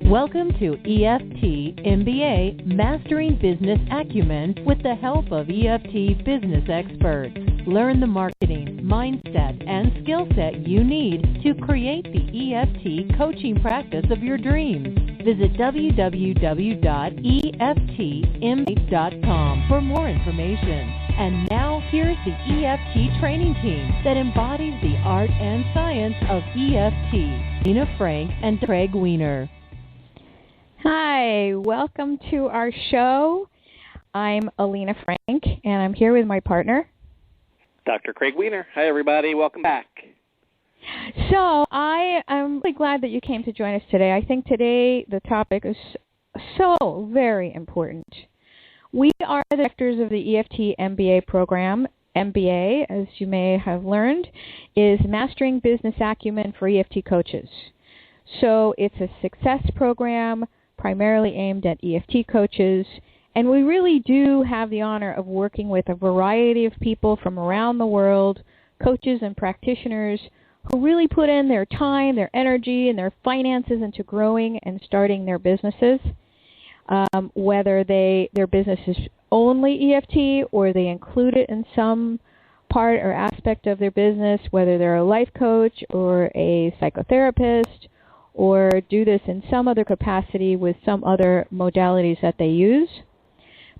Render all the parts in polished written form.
Welcome to EFT MBA, Mastering Business Acumen with the help of EFT business experts. Learn the marketing, mindset, and skill set you need to create the EFT coaching practice of your dreams. Visit www.eftmba.com for more information. And now, here's the EFT training team that embodies the art and science of EFT. Nina Frank and Craig Weiner. Hi, welcome to our show. I'm Alina Frank, and I'm here with my partner, Dr. Craig Weiner. Hi, everybody. Welcome back. So I am really glad that you came to join us today. I think today the topic is so very important. We are the directors of the EFT MBA program. MBA, as you may have learned, is Mastering Business Acumen for EFT coaches. So it's a success program primarily aimed at EFT coaches, and we really do have the honor of working with a variety of people from around the world, coaches and practitioners who really put in their time, their energy, and their finances into growing and starting their businesses, whether their business is only EFT or they include it in some part or aspect of their business, whether they're a life coach or a psychotherapist, or do this in some other capacity with some other modalities that they use.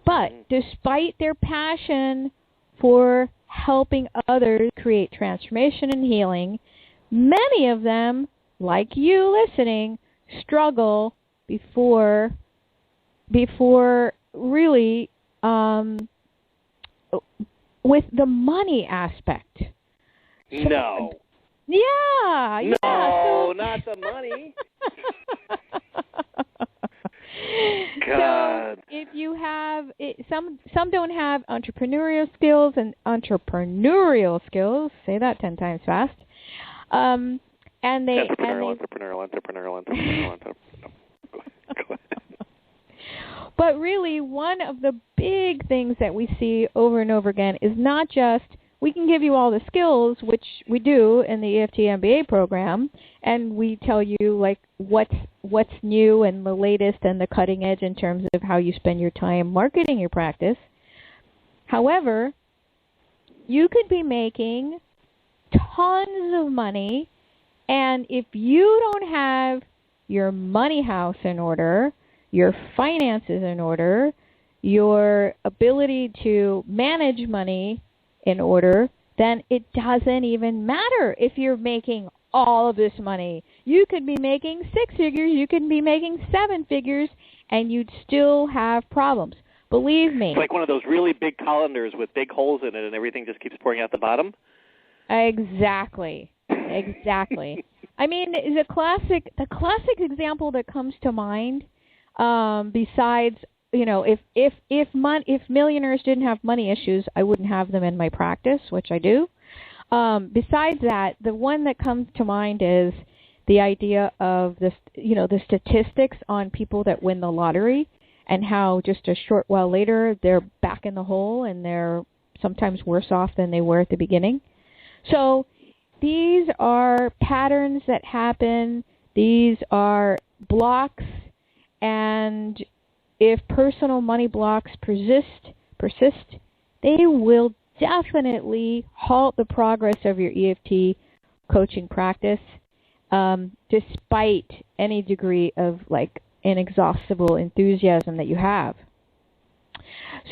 But despite their passion for helping others create transformation and healing, many of them, like you listening, struggle before really with the money aspect. No. Yeah. No, not the money. God. So if you have some don't have entrepreneurial skills and entrepreneurial skills. Say that 10 times fast. And they entrepreneurial. But really, one of the big things that we see over and over again is not just we can give you all the skills, which we do in the EFT MBA program, and we tell you like what's new and the latest and the cutting edge in terms of how you spend your time marketing your practice. However, you could be making tons of money, and if you don't have your money house in order, your finances in order, your ability to manage money in order, then it doesn't even matter if you're making all of this money. You could be making 6 figures, you could be making 7 figures, and you'd still have problems. Believe me. It's like one of those really big colanders with big holes in it and everything just keeps pouring out the bottom. Exactly. I mean, the classic example that comes to mind, besides, you know, if millionaires didn't have money issues, I wouldn't have them in my practice, which I do. Besides that, the one that comes to mind is the idea of the statistics on people that win the lottery and how just a short while later they're back in the hole and they're sometimes worse off than they were at the beginning. So these are patterns that happen. These are blocks, and if personal money blocks persist, they will definitely halt the progress of your EFT coaching practice, despite any degree of like inexhaustible enthusiasm that you have.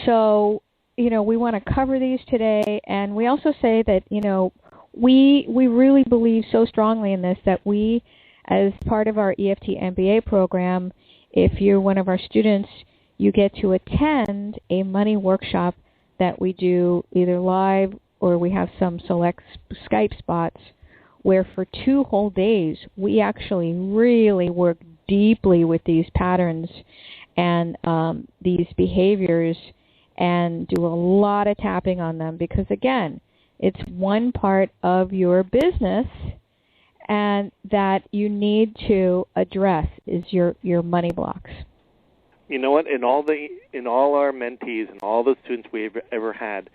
So, you know, we want to cover these today, and we also say that, you know, we really believe so strongly in this that we, as part of our EFT MBA program, if you're one of our students, you get to attend a money workshop that we do either live or we have some select Skype spots where for 2 whole days we actually really work deeply with these patterns and these behaviors and do a lot of tapping on them because, again, it's one part of your business and that you need to address is your money blocks. You know what? In all our mentees and all the students we've ever had,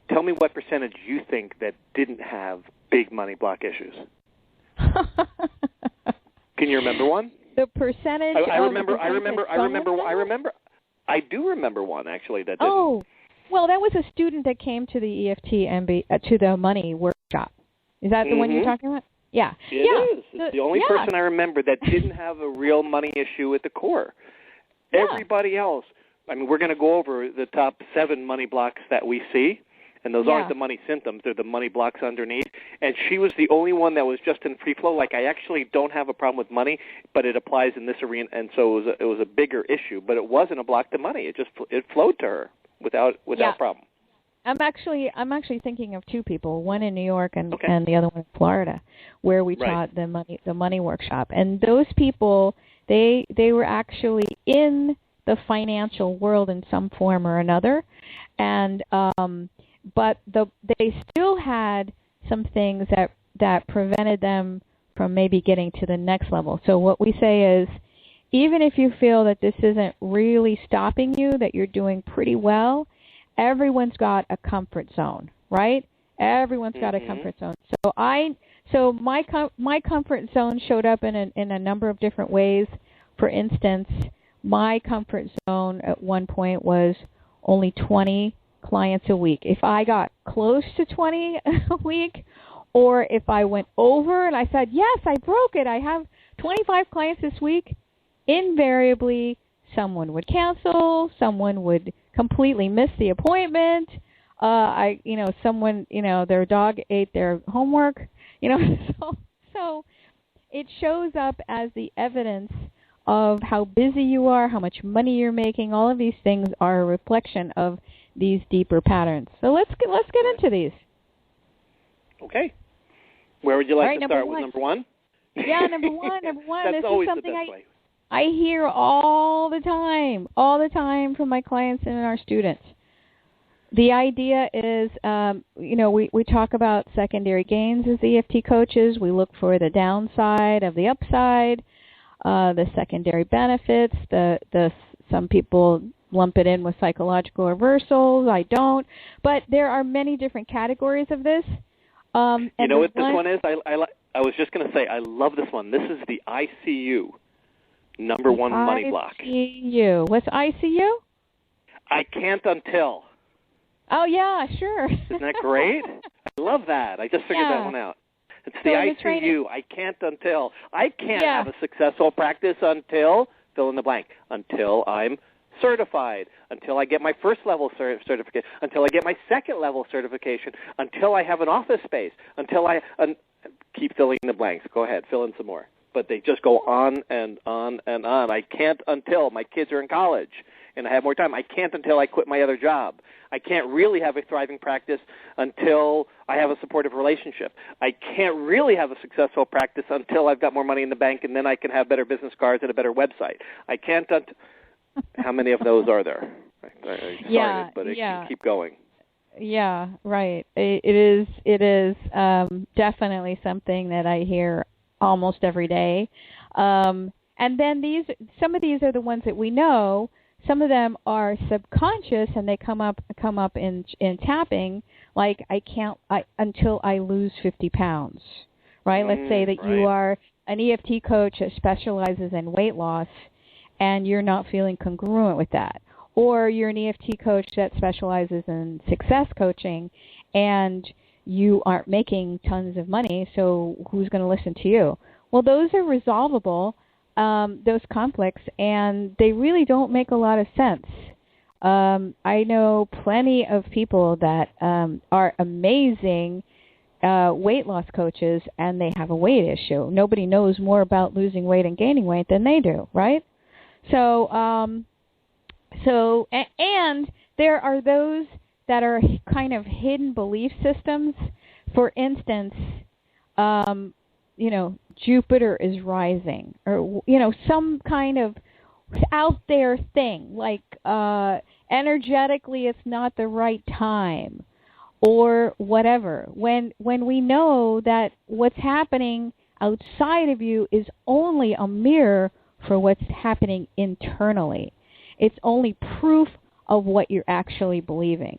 tell me what percentage you think that didn't have big money block issues. Can you remember one? the percentage. I do remember one actually that didn't. Oh, well, that was a student that came to the EFT MBA to the money workshop. Is that the one you're talking about? Yeah. It is. It's the only person I remember that didn't have a real money issue at the core. Yeah. Everybody else. I mean, we're going to go over the top 7 money blocks that we see, and those aren't the money symptoms. They're the money blocks underneath. And she was the only one that was just in free flow. Like, I actually don't have a problem with money, but it applies in this arena. And so it was a bigger issue, but it wasn't a block to money. It flowed to her without problem. I'm actually thinking of 2 people, one in New York and the other one in Florida, where we taught the money workshop. And those people, they were actually in the financial world in some form or another, and but they still had some things that prevented them from maybe getting to the next level. So what we say is, even if you feel that this isn't really stopping you, that you're doing pretty well, everyone's got a comfort zone, right? Everyone's got a comfort zone. So my comfort zone showed up in a number of different ways. For instance, my comfort zone at one point was only 20 clients a week. If I got close to 20 a week, or if I went over and I said, yes, I broke it, I have 25 clients this week, invariably someone would cancel, someone would completely miss the appointment, someone, their dog ate their homework, so it shows up as the evidence of how busy you are, how much money you're making. All of these things are a reflection of these deeper patterns. So let's get into these. Okay. Where would you like to start with number 1? Yeah, number one. That's this always is something the best way. I hear all the time from my clients and our students. The idea is, we talk about secondary gains as EFT coaches. We look for the downside of the upside, the secondary benefits. Some people lump it in with psychological reversals. I don't. But there are many different categories of this. You know what this one is? I was just going to say, I love this one. This is the ICU, number 1 money block. ICU. What's ICU? I can't until. Oh, yeah, sure. Isn't that great? I love that. I just figured that one out. It's the ICU. I can't until. I can't have a successful practice until, fill in the blank, until I'm certified, until I get my first level certification, until I get my second level certification, until I have an office space, until I keep filling in the blanks. Go ahead, fill in some more. But they just go on and on and on. I can't until my kids are in college and I have more time. I can't until I quit my other job. I can't really have a thriving practice until I have a supportive relationship. I can't really have a successful practice until I've got more money in the bank, and then I can have better business cards and a better website. I can't How many of those are there? I started, but it can keep going. Yeah, right. It is definitely something that I hear almost every day. And then some of these are the ones that we know. Some of them are subconscious, and they come up in tapping, like until I lose 50 pounds, right? Let's say that you are an EFT coach that specializes in weight loss, and you're not feeling congruent with that. Or you're an EFT coach that specializes in success coaching, and you aren't making tons of money, so who's going to listen to you? Well, those are resolvable, those conflicts, and they really don't make a lot of sense. I know plenty of people that are amazing weight loss coaches, and they have a weight issue. Nobody knows more about losing weight and gaining weight than they do, right? So and there are those that are kind of hidden belief systems. For instance, Jupiter is rising, or some kind of out there thing, like energetically it's not the right time, or whatever. When we know that what's happening outside of you is only a mirror for what's happening internally. It's only proof of what you're actually believing.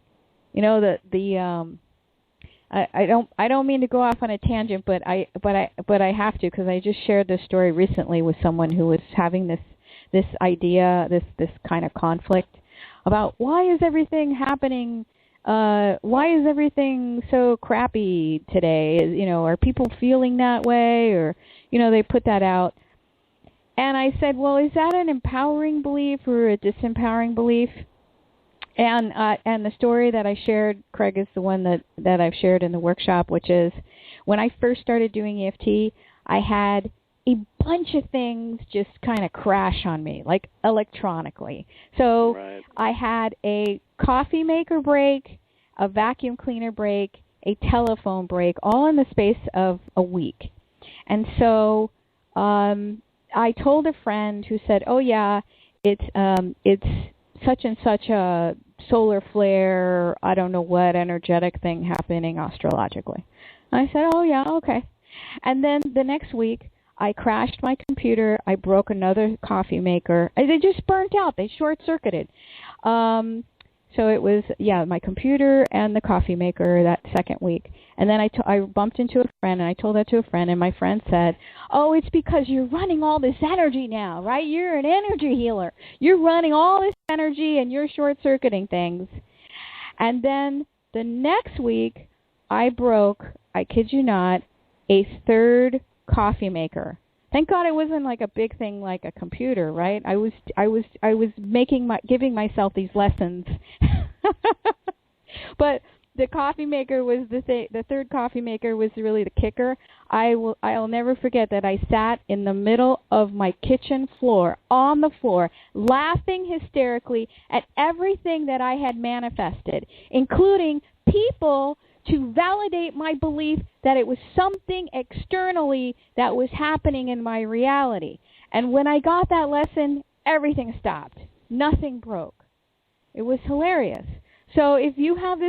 I don't mean to go off on a tangent, but I have to, because I just shared this story recently with someone who was having this idea, this kind of conflict about why is everything happening. Why is everything so crappy today? Are people feeling that way? Or, they put that out. And I said, well, is that an empowering belief or a disempowering belief? And the story that I shared, Craig, is the one that I've shared in the workshop, which is when I first started doing EFT, I had a bunch of things just kind of crash on me, like electronically. So right. I had a coffee maker break, a vacuum cleaner break, a telephone break, all in the space of a week. And so I told a friend who said, "Oh yeah, it's such and such a solar flare, I don't know what energetic thing happening astrologically." I said, "Oh yeah, okay." And then the next week, I crashed my computer. I broke another coffee maker. They just burnt out. They short-circuited. So it was, my computer and the coffee maker that second week. And then I bumped into a friend, and I told that to a friend, and my friend said, "Oh, it's because you're running all this energy now, right? You're an energy healer. You're running all this energy, and you're short-circuiting things." And then the next week, I broke, I kid you not, a third coffee maker. Thank God it wasn't like a big thing like a computer, right? I was giving myself these lessons. But the coffee maker was the third coffee maker was really the kicker. I'll never forget that I sat in the middle of my kitchen floor, on the floor, laughing hysterically at everything that I had manifested, including people to validate my belief that it was something externally that was happening in my reality. And when I got that lesson, everything stopped. Nothing broke. It was hilarious. So if you have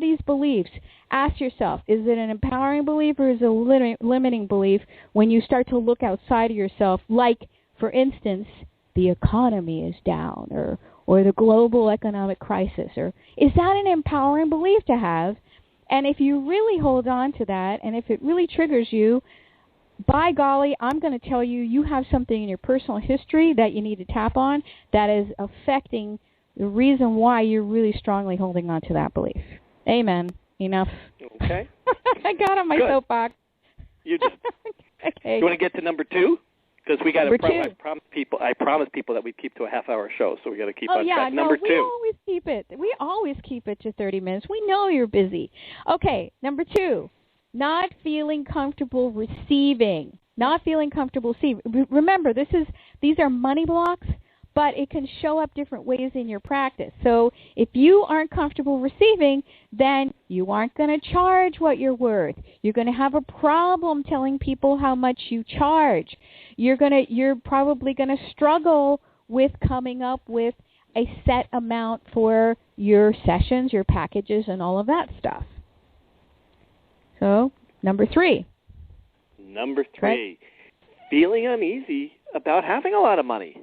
these beliefs, ask yourself, is it an empowering belief or is it a limiting belief when you start to look outside of yourself, like, for instance, the economy is down or the global economic crisis? Or is that an empowering belief to have? And if you really hold on to that, and if it really triggers you, by golly, I'm going to tell you, you have something in your personal history that you need to tap on that is affecting the reason why you're really strongly holding on to that belief. Amen. Enough. Okay. I got on my soapbox. You just. Okay. You want to get to number 2? Because we got to. I promised people that we'd keep to a half-hour show, so we got to keep on track. Number 2. We always keep it. We always keep it to 30 minutes. We know you're busy. Okay, number 2, not feeling comfortable receiving. Not feeling comfortable receiving. Remember, these are money blocks, but it can show up different ways in your practice. So if you aren't comfortable receiving, then you aren't going to charge what you're worth. You're going to have a problem telling people how much you charge. You're probably going to struggle with coming up with a set amount for your sessions, your packages, and all of that stuff. So, number 3. Number 3, right? Feeling uneasy about having a lot of money.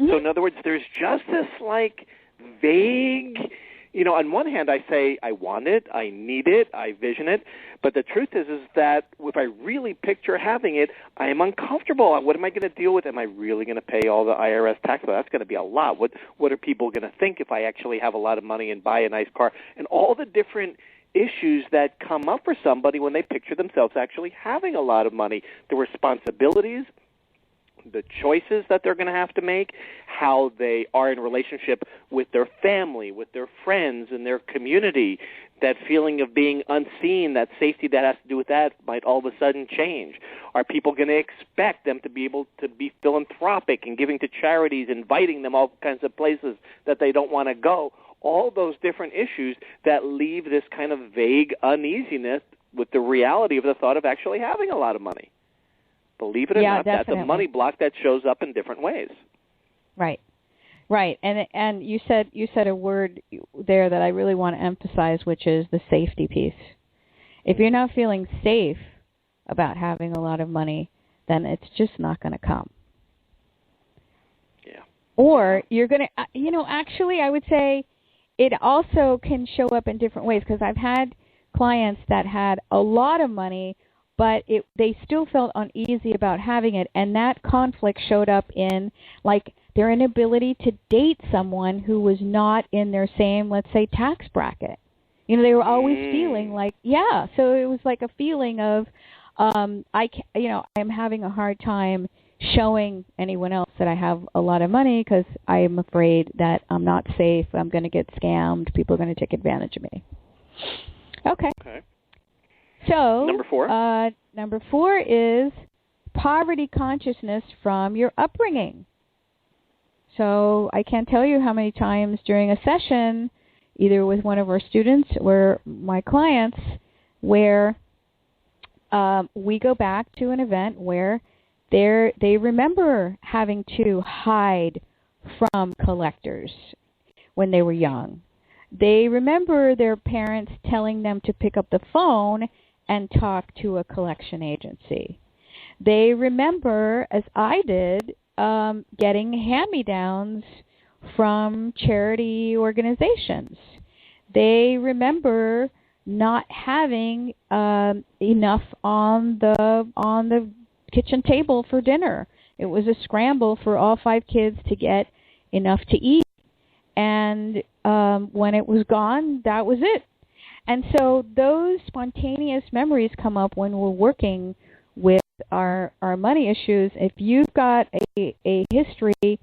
So in other words, there's just this vague, on one hand I say I want it, I need it, I vision it, but the truth is that if I really picture having it, I am uncomfortable. What am I going to deal with? Am I really going to pay all the IRS tax? Well, that's going to be a lot. What are people going to think if I actually have a lot of money and buy a nice car? And all the different issues that come up for somebody when they picture themselves actually having a lot of money, the responsibilities, the choices that they're going to have to make, how they are in relationship with their family, with their friends, and their community, that feeling of being unseen, that safety that has to do with that might all of a sudden change. Are people going to expect them to be able to be philanthropic and giving to charities, inviting them all kinds of places that they don't want to go? All those different issues that leave this kind of vague uneasiness with the reality of the thought of actually having a lot of money. Believe it or not, definitely. That's a money block that shows up in different ways. Right. And you said a word there that I really want to emphasize, which is the safety piece. If you're not feeling safe about having a lot of money, then it's just not going to come. Yeah. Or you're going to, actually I would say it also can show up in different ways, because I've had clients that had a lot of money, but they still felt uneasy about having it, and that conflict showed up in like their inability to date someone who was not in their same, let's say, tax bracket. You know, they were always feeling like, so it was like a feeling of, I'm having a hard time showing anyone else that I have a lot of money because I am afraid that I'm not safe, I'm going to get scammed, people are going to take advantage of me. Okay. So number 4. Number 4 is poverty consciousness from your upbringing. So I can't tell you how many times during a session, either with one of our students or my clients, where we go back to an event where they remember having to hide from collectors when they were young. They remember their parents telling them to pick up the phone and talk to a collection agency. They remember, as I did, getting hand-me-downs from charity organizations. They remember not having enough on the kitchen table for dinner. It was a scramble for all 5 kids to get enough to eat. And when it was gone, that was it. And so those spontaneous memories come up when we're working with our money issues. If you've got a history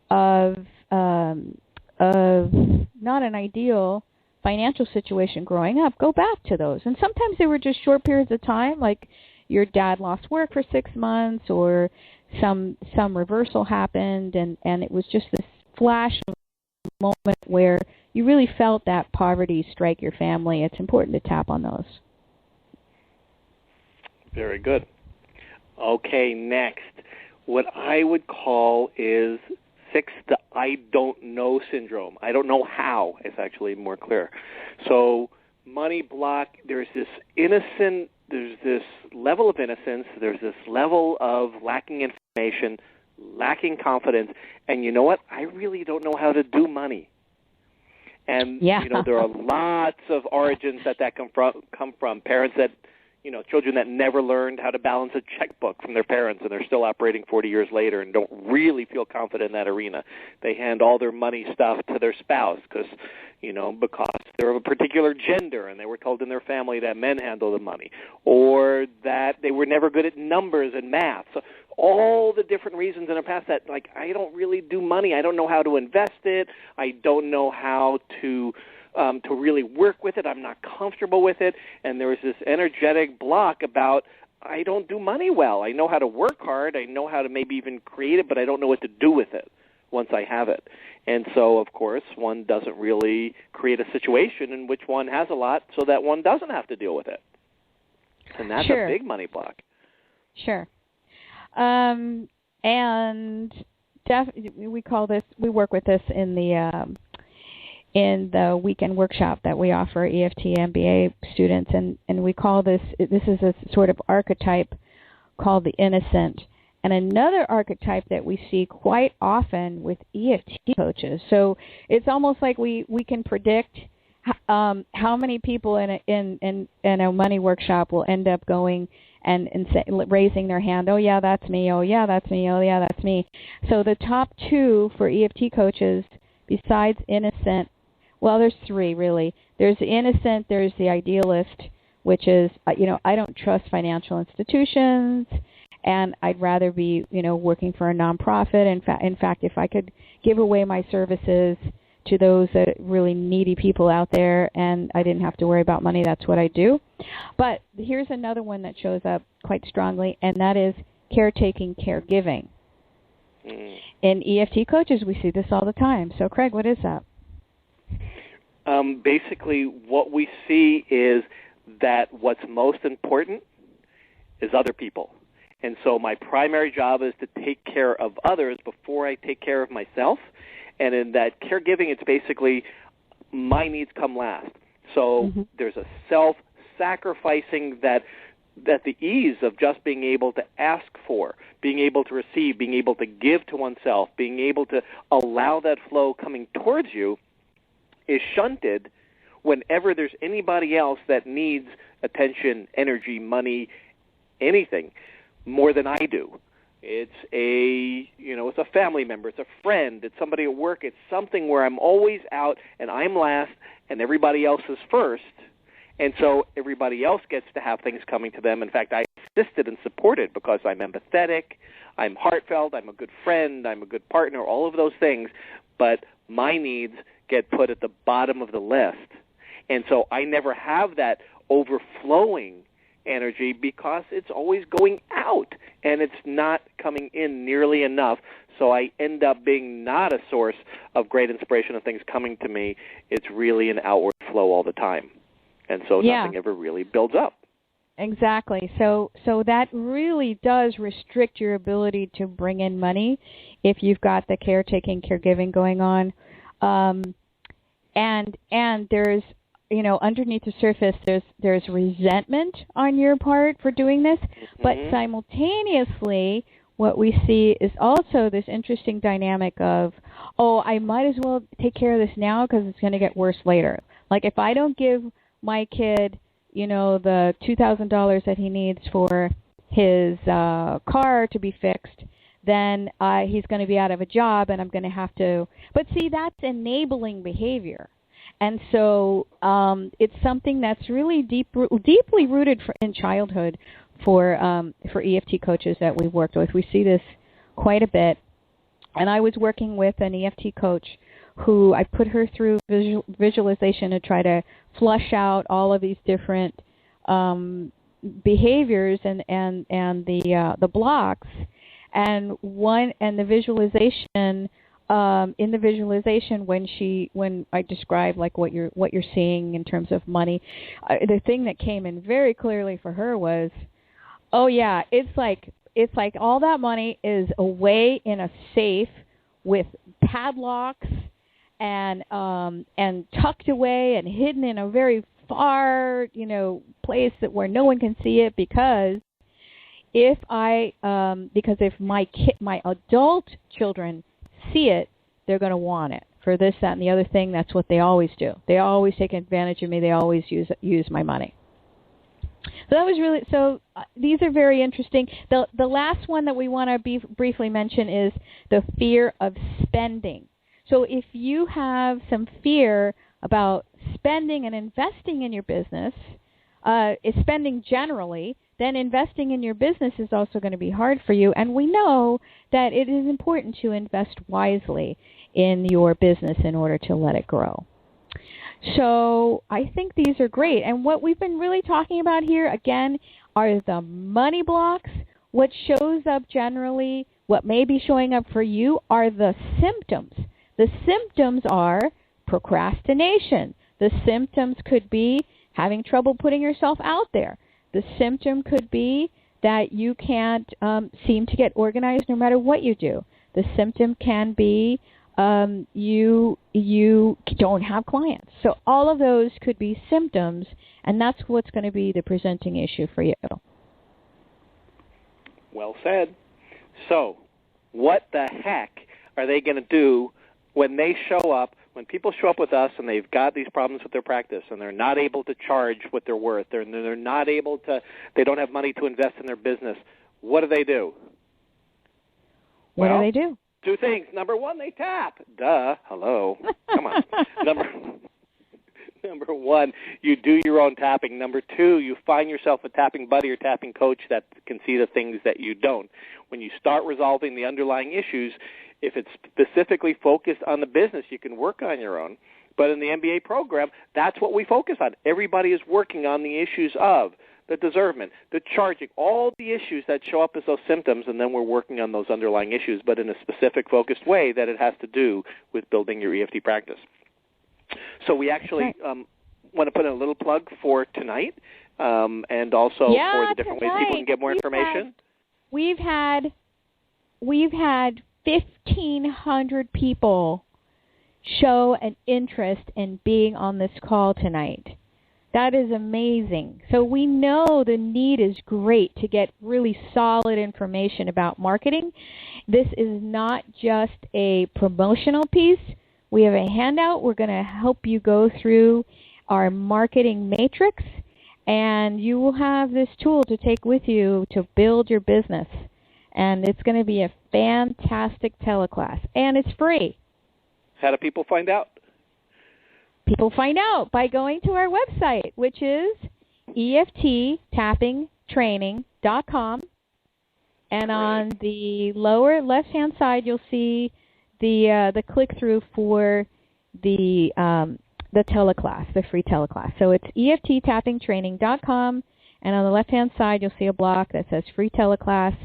of not an ideal financial situation growing up, go back to those. And sometimes they were just short periods of time, like your dad lost work for 6 months, or some reversal happened, and it was just this flash of moment where you really felt that poverty strike your family. It's important to tap on those. Very good. Okay, next. What I would call is 6, the I don't know syndrome. I don't know how is actually more clear. So money block, there's this level of innocence, there's this level of lacking information, lacking confidence, and you know what? I really don't know how to do money. And, there are lots of origins that come from parents that, children that never learned how to balance a checkbook from their parents, and they're still operating 40 years later and don't really feel confident in that arena. They hand all their money stuff to their spouse because they're of a particular gender and they were told in their family that men handle the money, or that they were never good at numbers and math. So all the different reasons in the past that, like, I don't really do money. I don't know how to invest it. I don't know how to really work with it. I'm not comfortable with it. And there was this energetic block about, I don't do money well. I know how to work hard. I know how to maybe even create it, but I don't know what to do with it once I have it. And so, of course, one doesn't really create a situation in which one has a lot so that one doesn't have to deal with it. And that's a big money block. Sure. And we work with this in the weekend workshop that we offer EFT MBA students, and we call this is a sort of archetype called the innocent. And another archetype that we see quite often with EFT coaches. So it's almost like we can predict how many people in a money workshop will end up going and raising their hand. Oh yeah, that's me. Oh yeah, that's me. Oh yeah, that's me. So the top 2 for EFT coaches, besides innocent, well, there's 3 really. There's the innocent. There's the idealist, which is I don't trust financial institutions, and I'd rather be working for a nonprofit. In fact, if I could give away my services to those really needy people out there and I didn't have to worry about money, that's what I do. But here's another one that shows up quite strongly, and that is caretaking, caregiving. In EFT coaches, we see this all the time. So, Craig, what is that? Basically, what we see is that what's most important is other people. And so my primary job is to take care of others before I take care of myself. And in that caregiving, it's basically my needs come last. So there's a self-sacrificing that the ease of just being able to ask for, being able to receive, being able to give to oneself, being able to allow that flow coming towards you is shunted whenever there's anybody else that needs attention, energy, money, anything more than I do. It's it's a family member, it's a friend, it's somebody at work, it's something where I'm always out and I'm last and everybody else is first. And so everybody else gets to have things coming to them. In fact, I assisted and supported because I'm empathetic, I'm heartfelt, I'm a good friend, I'm a good partner, all of those things. But my needs get put at the bottom of the list. And so I never have that overflowing energy because it's always going out and it's not coming in nearly enough. So I end up being not a source of great inspiration and things coming to me. It's really an outward flow all the time. And so nothing ever really builds up. Exactly. So that really does restrict your ability to bring in money if you've got the caretaking, caregiving going on. And there's, underneath the surface, there's resentment on your part for doing this, but simultaneously, what we see is also this interesting dynamic of, I might as well take care of this now because it's going to get worse later. Like if I don't give my kid, the $2,000 that he needs for his car to be fixed, then he's going to be out of a job and I'm going to have to. But see, that's enabling behavior. And so it's something that's really deeply rooted in childhood for EFT coaches that we've worked with. We see this quite a bit. And I was working with an EFT coach who I put her through visualization to try to flush out all of these different behaviors and the blocks. And the visualization. In the visualization, when I described like what you're seeing in terms of money, the thing that came in very clearly for her was, it's like all that money is away in a safe with padlocks and tucked away and hidden in a very far place where no one can see it because if my adult children see it, they're going to want it for this, that, and the other thing. That's what they always do. They always take advantage of me. They always use my money. So that was really these are very interesting. The last one that we want to briefly mention is the fear of spending. So if you have some fear about spending and investing in your business, spending generally, then investing in your business is also going to be hard for you. And we know that it is important to invest wisely in your business in order to let it grow. So I think these are great. And what we've been really talking about here, again, are the money blocks. What shows up generally, what may be showing up for you are the symptoms. The symptoms are procrastination. The symptoms could be having trouble putting yourself out there. The symptom could be that you can't seem to get organized no matter what you do. The symptom can be you don't have clients. So all of those could be symptoms, and that's what's going to be the presenting issue for you. Well said. So what the heck are they going to do when they show up? When people show up with us and they've got these problems with their practice and they're not able to charge what they're worth, they're not able to, they don't have money to invest in their business, what do they do? What do they do? Two things. Number one, they tap. Duh. Hello. Come on. Number one, you do your own tapping. Number two, you find yourself a tapping buddy or tapping coach that can see the things that you don't. When you start resolving the underlying issues, if it's specifically focused on the business, you can work on your own. But in the MBA program, that's what we focus on. Everybody is working on the issues of the deservement, the charging, all the issues that show up as those symptoms, and then we're working on those underlying issues, but in a specific, focused way that it has to do with building your EFT practice. So we actually want to put in a little plug for tonight and also for the different ways people can get more information. We've had 1,500 people show an interest in being on this call tonight. That is amazing. So we know the need is great to get really solid information about marketing. This is not just a promotional piece. We have a handout. We're going to help you go through our marketing matrix, and you will have this tool to take with you to build your business. And it's going to be a fantastic teleclass, and it's free. How do people find out? People find out by going to our website, which is EFTtappingtraining.com. And on the lower left-hand side, you'll see the click-through for the teleclass, the free teleclass. So it's EFTtappingtraining.com, and on the left-hand side, you'll see a block that says free teleclass,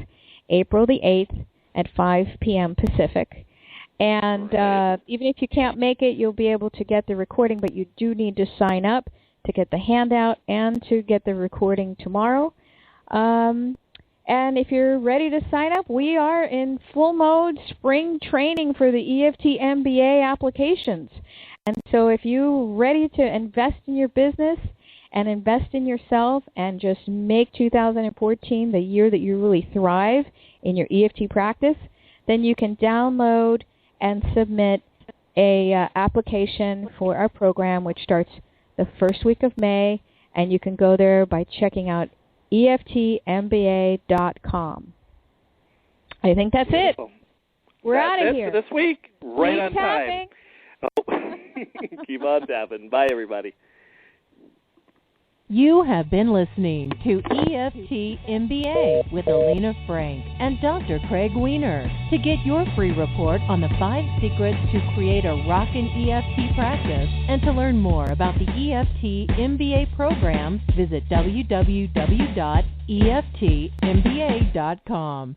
April the 8th at 5 p.m. Pacific. And even if you can't make it, you'll be able to get the recording, but you do need to sign up to get the handout and to get the recording tomorrow. And if you're ready to sign up, we are in full mode spring training for the EFT MBA applications. And so if you're ready to invest in your business and invest in yourself and just make 2014 the year that you really thrive in your EFT practice, then you can download and submit a application for our program, which starts the first week of May, and you can go there by checking out EFTMBA.com. I think that's Beautiful. It. We're out of here. That's it for this week. Right Keep on tapping. time. Oh. Keep on tapping. Bye, everybody. You have been listening to EFT MBA with Alina Frank and Dr. Craig Weiner. To get your free report on the 5 secrets to create a rockin' EFT practice and to learn more about the EFT MBA program, visit www.EFTMBA.com.